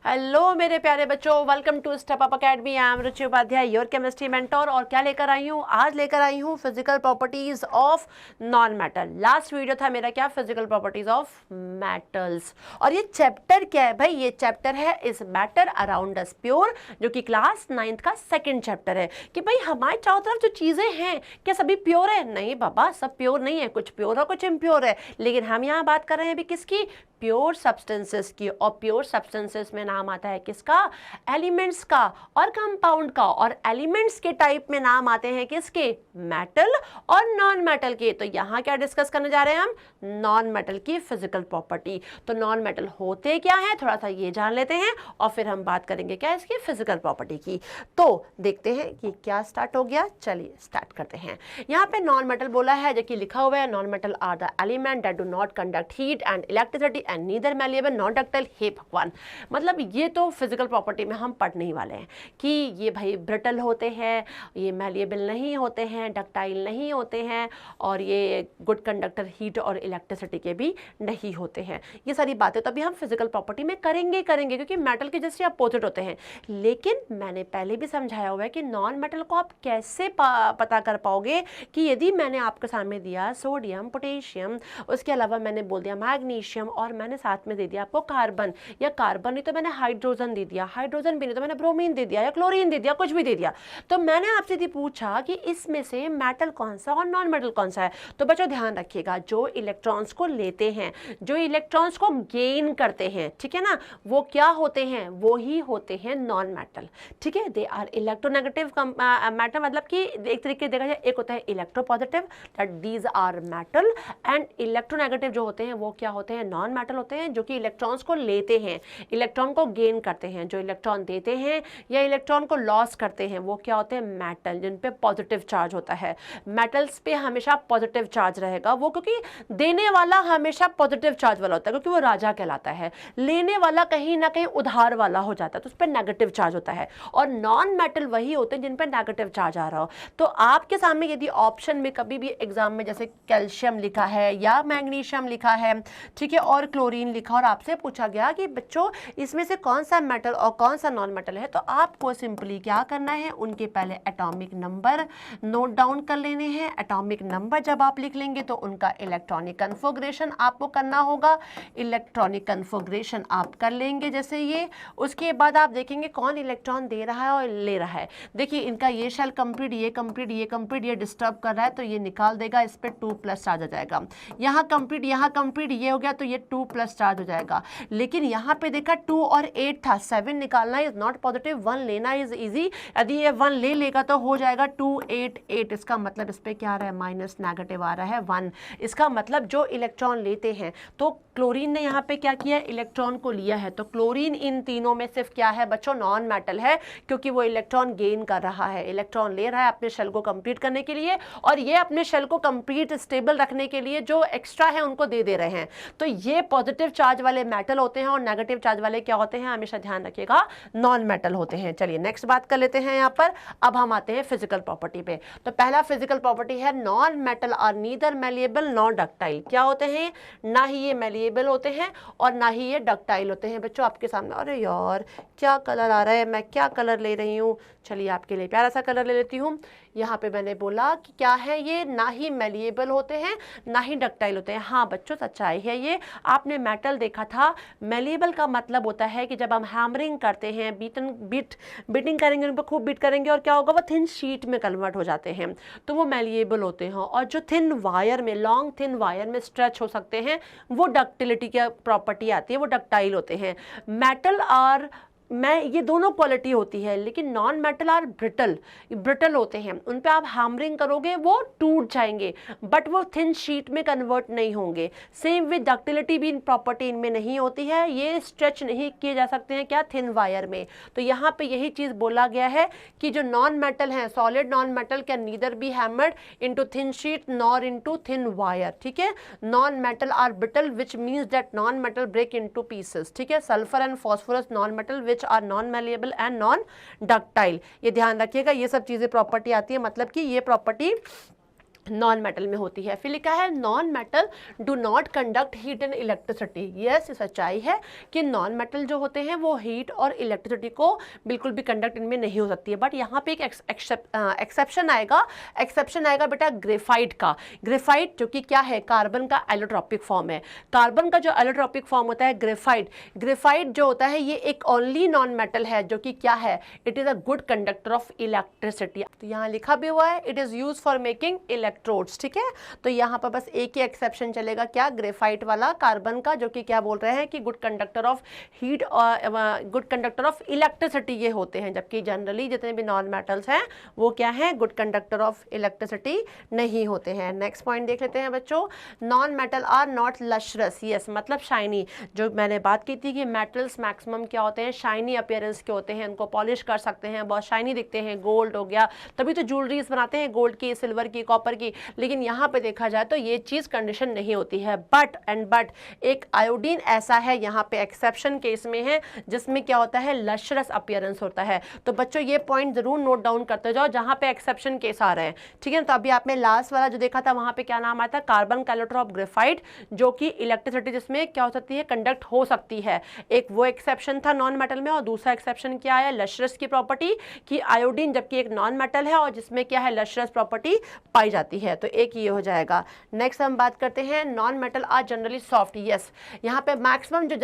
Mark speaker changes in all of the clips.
Speaker 1: Hello मेरे प्यारे बच्चों, welcome to Step Up Academy. I am Ruchi Upadhyay, your chemistry mentor. और क्या लेकर आई हूँ? आज लेकर आई हूँ physical properties of non metal. Last video था मेरा क्या, फिजिकल प्रॉपर्टीज ऑफ मेटल्स। और ये चैप्टर क्या है भाई? ये चैप्टर है is matter around us pure, जो कि क्लास 9th का सेकेंड चैप्टर है। कि भाई हमारे चारों तरफ जो चीजें हैं क्या सभी प्योर है? नहीं बाबा, सब प्योर नहीं है, कुछ प्योर है कुछ इम्प्योर है। लेकिन हम यहाँ बात कर रहे हैं अभी किसकी? प्योर सब्सटेंसेस की। और प्योर सब्सटेंसेस में नाम आता है किसका? एलिमेंट्स का और कंपाउंड का। और एलिमेंट्स के टाइप में नाम आते हैं किसके? मेटल और नॉन मेटल के। तो यहाँ क्या डिस्कस करने जा रहे हैं हम? नॉन मेटल की फिजिकल प्रॉपर्टी। तो नॉन मेटल होते क्या है, थोड़ा सा ये जान लेते हैं और फिर हम बात करेंगे क्या इसकी फिजिकल प्रॉपर्टी की। तो देखते हैं कि क्या स्टार्ट हो गया। चलिए स्टार्ट करते हैं। यहाँ पे नॉन मेटल बोला है, जो कि लिखा हुआ है non metal are the element that do not conduct heat and electricity and neither malleable non ductile. हे भगवान, मतलब ये तो फिजिकल प्रॉपर्टी में हम पढ़ने ही वाले हैं कि ये भाई ब्रिटल होते हैं, ये मैलिएबल नहीं होते हैं, डक्टाइल नहीं होते हैं, और ये गुड कंडक्टर हीट और इलेक्ट्रिसिटी के भी नहीं होते हैं। ये सारी बातें तो अभी हम फिजिकल प्रॉपर्टी में करेंगे क्योंकि मेटल के जैसे अपोजिट होते हैं। लेकिन मैंने पहले भी समझाया हुआ है कि नॉन मेटल को आप कैसे पता कर पाओगे कि यदि मैंने आपके सामने दिया सोडियम, पोटेशियम, उसके अलावा मैंने बोल दिया मैग्नीशियम और मैंने साथ में दे दिया आपको कार्बन, या कार्बन नहीं तो मैंने हाइड्रोजन दे दिया, हाइड्रोजन भी नहीं तो मैंने ब्रोमीन दे दिया या क्लोरीन दे दिया, कुछ भी दे दिया, तो मैंने आपसे यदि पूछा कि इसमें से मेटल कौन सा और नॉन मेटल कौन सा है, तो बच्चों ध्यान रखिएगा, जो इलेक्ट्रॉन्स को लेते हैं, जो इलेक्ट्रॉन्स को गेन करते हैं, ठीक है ना, वो क्या होते हैं? वो ही होते हैं नॉन मेटल। ठीक है, दे आर इलेक्ट्रोनेगेटिव मैटर, मतलब कि एक तरीके देखा जाए, एक होता है electropositive, that these are metal, and electronegative जो होते हैं वो क्या होते हैं? नॉन मेटल होते हैं, जो कि इलेक्ट्रॉन्स को लेते हैं, इलेक्ट्रॉन को गेन करते हैं। जो इलेक्ट्रॉन देते हैं या इलेक्ट्रॉन को लॉस करते हैं वो क्या होते हैं? मेटल, जिन पे पॉजिटिव चार्ज होता है। मेटल्स पे हमेशा पॉजिटिव चार्ज रहेगा वो, क्योंकि देने वाला हमेशा पॉजिटिव चार्ज वाला होता है, क्योंकि वो राजा कहलाता है। लेने वाला कहीं ना कहीं उधार वाला हो जाता है, तो उस पर नेगेटिव चार्ज होता है। और नॉन मेटल वही होते हैं जिन पे नेगेटिव चार्ज आ रहा हो। तो आपके सामने यदि ऑप्शन में कभी भी एग्जाम में जैसे कैल्शियम लिखा है या मैग्नीशियम लिखा है, ठीक है, और क्लोरीन लिखा, और आपसे पूछा गया कि बच्चों इसमें से कौन सा मेटल और कौन सा नॉन मेटल है, तो आपको सिंपली क्या करना है? उनके पहले एटॉमिक नंबर नोट डाउन कर लेने हैं। एटॉमिक नंबर जब आप लिख लेंगे तो उनका इलेक्ट्रॉनिक कन्फिगरेशन आपको करना होगा। इलेक्ट्रॉनिक कन्फिगरेशन आप कर लेंगे जैसे ये, उसके बाद आप देखेंगे कौन इलेक्ट्रॉन दे रहा है और ले रहा है। देखिए इनका ये शेल कंप्लीट, ये कंप्लीट, ये कंप्लीट, ये डिस्टर्ब कर रहा है तो ये निकाल देगा, इस पर 2+ चार्ज आ जाएगा। यहाँ कंप्लीट, यहाँ कंप्लीट, ये हो गया तो ये 2+ चार्ज हो जाएगा। लेकिन यहाँ पे देखा 2 और 8 था, 7 निकालना इज नॉट पॉजिटिव, 1 लेना इज इजी। यदि ये 1 ले लेगा तो हो जाएगा 2 8 8। इसका मतलब इस पे क्या आ रहा है? माइनस, नेगेटिव आ रहा है 1। इसका मतलब जो इलेक्ट्रॉन लेते हैं, तो क्लोरीन ने यहाँ पे क्या किया? इलेक्ट्रॉन को लिया है। तो क्लोरीन इन तीनों में सिर्फ क्या है बच्चों? नॉन मेटल है, क्योंकि वो इलेक्ट्रॉन गेन कर रहा है, इलेक्ट्रॉन ले रहा है अपने शेल को कंप्लीट करने के लिए, और ये अपने शेल को कंप्लीट स्टेबल रखने के लिए जो एक्स्ट्रा है उनको दे रहे हैं। तो ये पॉजिटिव चार्ज वाले मेटल होते हैं और नेगेटिव चार्ज वाले क्या होते हैं? हमेशा ध्यान रखिएगा, नॉन मेटल होते हैं। चलिए नेक्स्ट बात कर लेते हैं यहाँ पर। अब हम आते हैं फिजिकल प्रॉपर्टी पे। तो पहला फिजिकल प्रॉपर्टी है non metal are neither malleable nor ductile. क्या होते हैं? ना ही ये मैलिएबल होते हैं और ना ही ये डक्टाइल होते हैं। बच्चों आपके सामने, अरे यार क्या कलर आ रहा है, मैं क्या कलर ले रही हूँ, चलिए आपके लिए प्यारा सा कलर ले लेती हूँ। यहाँ पे मैंने बोला कि क्या है, ये ना ही मैलिएबल होते हैं ना ही डक्टाइल होते हैं। हाँ बच्चों सच्चाई है ये। आपने मेटल देखा था, मैलिएबल का मतलब होता है कि जब हम हैमरिंग करते हैं, बीटिंग करेंगे, उन पर खूब बीट करेंगे और क्या होगा? वो थिन शीट में कन्वर्ट हो जाते हैं, तो वो मैलिएबल होते हैं। और जो थिन वायर में, लॉन्ग थिन वायर में स्ट्रेच हो सकते हैं, वो डक्टिलिटी की प्रॉपर्टी आती है, वो डक्टाइल होते हैं। मेटल और ये दोनों क्वालिटी होती है, लेकिन नॉन मेटल आर ब्रिटल होते हैं। उन पे आप हैमरिंग करोगे वो टूट जाएंगे, बट वो थिन शीट में कन्वर्ट नहीं होंगे। सेम विद डक्टिलिटी भी इन प्रॉपर्टी इनमें नहीं होती है, ये स्ट्रेच नहीं किए जा सकते हैं क्या? थिन वायर में। तो यहाँ पे यही चीज बोला गया है कि जो नॉन मेटल है, solid non metal can neither be hammered into thin sheet nor into thin wire. ठीक है, non metal are brittle which means that non metal break into pieces. ठीक है, sulphur and phosphorus non metal which are non malleable and non ductile. ये ध्यान रखिएगा, ये सब चीजें प्रॉपर्टी आती है, मतलब कि ये प्रॉपर्टी नॉन मेटल में होती है। फिर लिखा है non metal do not conduct heat and electricity. Yes, सच्चाई है कि नॉन मेटल जो होते हैं वो हीट और इलेक्ट्रिसिटी को बिल्कुल भी कंडक्ट इनमें नहीं हो सकती है। बट यहाँ पे एक एक्सेप्शन आएगा बेटा ग्रेफाइट का। ग्रेफाइट जो कि क्या है, कार्बन का एलोट्रॉपिक फॉर्म है। कार्बन का जो एलोट्रॉपिक फॉर्म होता है ग्रेफाइट जो होता है ये एक ओनली नॉन मेटल है जो कि क्या है, it is a good conductor of electricity. तो यहाँ लिखा भी हुआ है it is use for making electrodes. ठीक है, तो यहाँ पर बस एक ही एक्सेप्शन चलेगा, क्या, ग्रेफाइट वाला, कार्बन का, जो कि क्या बोल रहे हैं कि गुड कंडक्टर ऑफ हीट और गुड कंडक्टर ऑफ इलेक्ट्रिसिटी ये होते हैं, जबकि जनरली जितने भी नॉन मेटल्स हैं वो क्या है, गुड कंडक्टर ऑफ इलेक्ट्रिसिटी नहीं होते हैं। नेक्स्ट पॉइंट देख लेते हैं बच्चों, non metal are not lustrous. Yes, मतलब शाइनी। जो मैंने बात की थी कि मेटल्स मैक्सिमम क्या होते हैं, शाइनी अपीयरेंस के होते हैं, उनको पॉलिश कर सकते हैं, बहुत शाइनी दिखते हैं, गोल्ड हो गया, तभी तो ज्वेलरीज बनाते हैं गोल्ड की, सिल्वर की, कॉपर की। लेकिन यहाँ पे देखा जाए तो ये चीज कंडीशन नहीं होती है। बट एक आयोडीन ऐसा है यहाँ पे एक्सेप्शन केस में है जिसमें क्या होता है, लश्रस अपीयरेंस होता है। तो बच्चों ये पॉइंट जरूर नोट डाउन करते जाओ जहाँ पे एक्सेप्शन केस आ रहे हैं। ठीक है, तो अभी आपने लास्ट वाला जो देखा था वहां पे क्या नाम आया था, कार्बन कैलोट्रॉप ग्रेफाइट, जो कि इलेक्ट्रिसिटी जिसमें क्या हो सकती है, कंडक्ट हो सकती है। एक वो एक्सेप्शन था नॉन मेटल में, और दूसरा एक्सेप्शन क्या आया, लश्रस की प्रॉपर्टी कि आयोडीन जबकि एक नॉन मेटल है और जिसमें क्या है, लश्रस प्रॉपर्टी पाई जाती है। तो एक ये हो जाएगा। नेक्स्ट हम बात करते हैं non metal are generally soft. Yes, यहाँ पे मैक्सिमम जो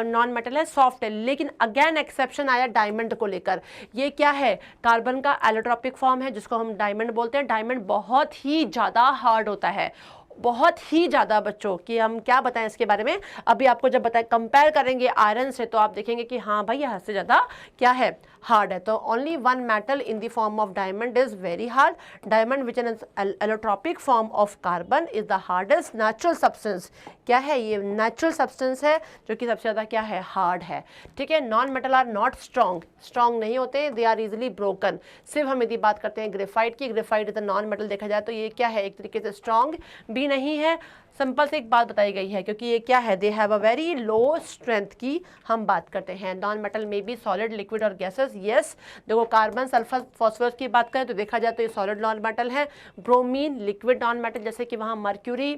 Speaker 1: नॉन मेटल है सॉफ्ट है, लेकिन अगेन एक्सेप्शन आया डायमंड को लेकर। ये क्या है, कार्बन का एलोट्रॉपिक फॉर्म है जिसको हम डायमंड बोलते हैं। डायमंड बहुत ही ज़्यादा हार्ड होता है, बहुत ही ज़्यादा बच्चों, कि हम क्या बताएं इसके बारे में। अभी आपको जब बताएं कंपेयर करेंगे आयरन से तो आप देखेंगे कि हाँ भाई हद से ज़्यादा क्या है, हार्ड है। तो only one metal in the form of diamond is very hard. Diamond which N allotropic form of carbon is the hardest natural substance. क्या है, ये नेचुरल सब्सटेंस है जो कि सबसे ज़्यादा क्या है, हार्ड है। ठीक है, non metal are not strong नहीं होते, दे आर इजिली ब्रोकन। सिर्फ हम यदि बात करते हैं ग्रेफाइट की, graphite is a non metal देखा जाए तो ये क्या है, एक तरीके से स्ट्रॉन्ग भी नहीं है। सिंपल से एक बात बताई गई है क्योंकि ये क्या है, they have a very low strength की हम बात करते हैं। नॉन मेटल में भी सॉलिड, लिक्विड और गैसेस। यस, देखो कार्बन, सल्फर, फॉस्फोरस की बात करें तो देखा जाए तो ये सॉलिड नॉन मेटल है। ब्रोमीन लिक्विड नॉन मेटल, जैसे कि वहाँ मर्क्यूरी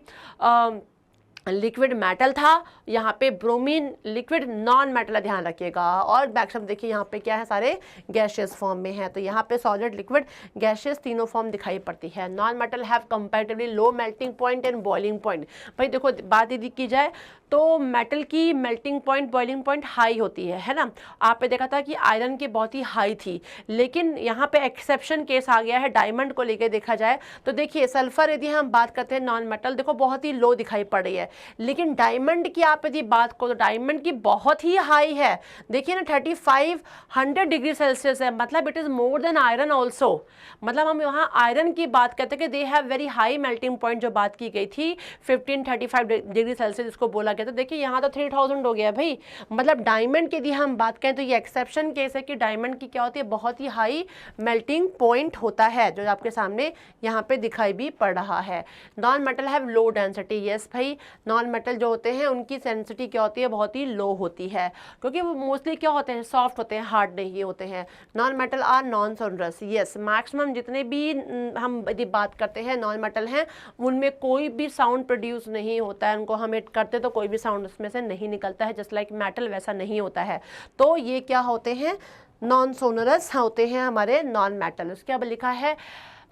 Speaker 1: लिक्विड मेटल था, यहाँ पे ब्रोमीन लिक्विड नॉन मेटल है, ध्यान रखिएगा। और मैक्सिमम देखिए यहाँ पे क्या है, सारे गैशियस फॉर्म में है। तो यहाँ पे सॉलिड, लिक्विड, गैशियस तीनों फॉर्म दिखाई पड़ती है। Non metal have comparatively low melting point and boiling point. भाई देखो बात यदि की जाए तो मेटल की melting point, boiling point high होती है ना। आपने देखा था कि आयरन की बहुत ही हाई थी, लेकिन यहाँ पे एक्सेप्शन केस आ गया है डायमंड को लेकर देखा जाए तो देखिए सल्फर यदि हम बात करते हैं नॉन मेटल, देखो बहुत ही लो दिखाई पड़ रही है, लेकिन डायमंड की आप यदि बात करो तो डायमंड की बहुत ही हाई है। देखिए ना 3500 डिग्री सेल्सियस है, मतलब it is more than iron also. मतलब हम यहाँ आयरन की बात करते हैं कि they have very high melting point, जो बात की गई थी 1535 डिग्री सेल्सियस जिसको बोला गया था। देखिए यहाँ तो 3000 हो गया भाई। मतलब डायमंड की यदि हम बात करें तो ये एक्सेप्शन केस है कि डायमंड की क्या होती है, बहुत ही हाई मेल्टिंग पॉइंट होता है, जो आपके सामने यहाँ पे दिखाई भी पड़ रहा है। Non metal have low density. Yes भाई, नॉन मेटल जो होते हैं उनकी डेंसिटी क्या होती है, बहुत ही लो होती है, क्योंकि वो मोस्टली क्या होते हैं, सॉफ्ट होते हैं, हार्ड नहीं होते हैं। Non metal are non sonorous. Yes, maximum जितने भी हम यदि बात करते हैं नॉन मेटल हैं उनमें कोई भी साउंड प्रोड्यूस नहीं होता है, उनको हम हिट करते तो कोई भी साउंड उसमें से नहीं निकलता है, जस्ट लाइक मेटल वैसा नहीं होता है। तो ये क्या होते हैं, नॉन सोनरस होते हैं हमारे नॉन मेटल। उसके अब लिखा है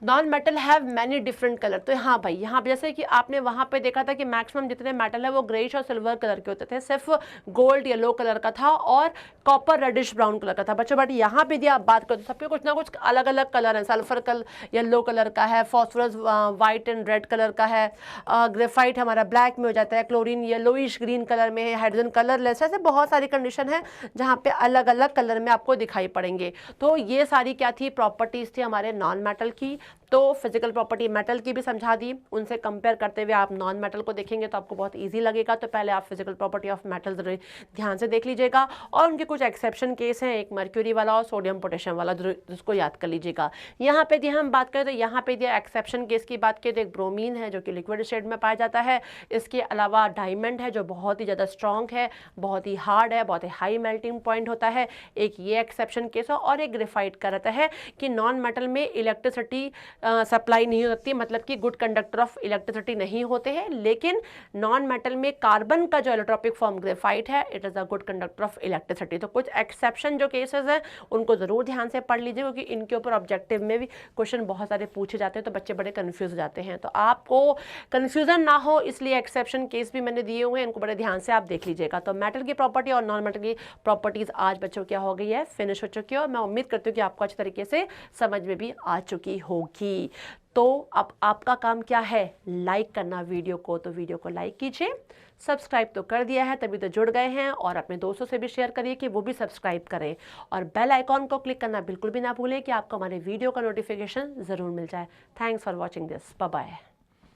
Speaker 1: non metal have many different colour. तो हाँ भाई, यहाँ जैसे कि आपने वहाँ पे देखा था कि मैक्सिमम जितने मेटल है वो ग्रेइश और सिल्वर कलर के होते थे, सिर्फ गोल्ड येलो कलर का था और कॉपर रेडिश ब्राउन कलर का था बच्चों। बट यहाँ पे यदि आप बात करो तो सबके कुछ ना कुछ अलग अलग कलर है। सल्फर कलर येलो कलर का है, phosphorus white and red colour का है, ग्रेफाइट हमारा ब्लैक में हो जाता है, क्लोरीन येलोइश ग्रीन कलर में है, हाइड्रोजन कलरलेस, ऐसे बहुत सारी कंडीशन है जहाँ पे अलग अलग कलर में आपको दिखाई पड़ेंगे। तो ये सारी क्या थी, प्रॉपर्टीज थी हमारे नॉन मेटल की। तो फिजिकल प्रॉपर्टी मेटल की भी समझा दी, उनसे कंपेयर करते हुए आप नॉन मेटल को देखेंगे तो आपको बहुत इजी लगेगा। तो पहले आप फिजिकल प्रॉपर्टी ऑफ मेटल जरूर ध्यान से देख लीजिएगा, और उनके कुछ एक्सेप्शन केस हैं, एक मर्क्यूरी वाला और सोडियम पोटेशियम वाला, जिसको याद कर लीजिएगा। यहाँ पे यदि हम बात करें तो यहाँ पे दिया एक्सेप्शन केस की बात करें तो एक ब्रोमीन है जो कि लिक्विड स्टेट में पाया जाता है। इसके अलावा डायमंड है जो बहुत ही ज़्यादा स्ट्रॉन्ग है, बहुत ही हार्ड है, बहुत ही हाई मेल्टिंग पॉइंट होता है, एक ये एक्सेप्शन केस है। और एक ग्रेफाइट का रहता है कि नॉन मेटल में इलेक्ट्रिसिटी सप्लाई नहीं हो सकती, मतलब कि गुड कंडक्टर ऑफ इलेक्ट्रिसिटी नहीं होते हैं। लेकिन नॉन मेटल में कार्बन का जो एलोट्रोपिक फॉर्म ग्रेफाइट है, it is a good conductor of electricity. तो कुछ एक्सेप्शन जो केसेस हैं उनको ज़रूर ध्यान से पढ़ लीजिए, क्योंकि इनके ऊपर ऑब्जेक्टिव में भी क्वेश्चन बहुत सारे पूछे जाते हैं, तो बच्चे बड़े कन्फ्यूज हो जाते हैं। तो आपको कन्फ्यूजन ना हो इसलिए एक्सेप्शन केस भी मैंने दिए हुए हैं, इनको बड़े ध्यान से आप देख लीजिएगा। तो मेटल की प्रॉपर्टी और नॉन मेटल की प्रॉपर्टीज आज बच्चों क्या हो गई है, फिनिश हो चुकी है। और मैं उम्मीद करती हूँ कि आपको अच्छे तरीके से समझ में भी आ चुकी होगी। तो अब आपका काम क्या है, लाइक करना वीडियो को, तो वीडियो को लाइक कीजिए। सब्सक्राइब तो कर दिया है, तभी तो जुड़ गए हैं, और अपने दोस्तों से भी शेयर करिए कि वो भी सब्सक्राइब करें। और बेल आइकॉन को क्लिक करना बिल्कुल भी ना भूलें कि आपको हमारे वीडियो का नोटिफिकेशन ज़रूर मिल जाए। Thanks for watching this, bye bye.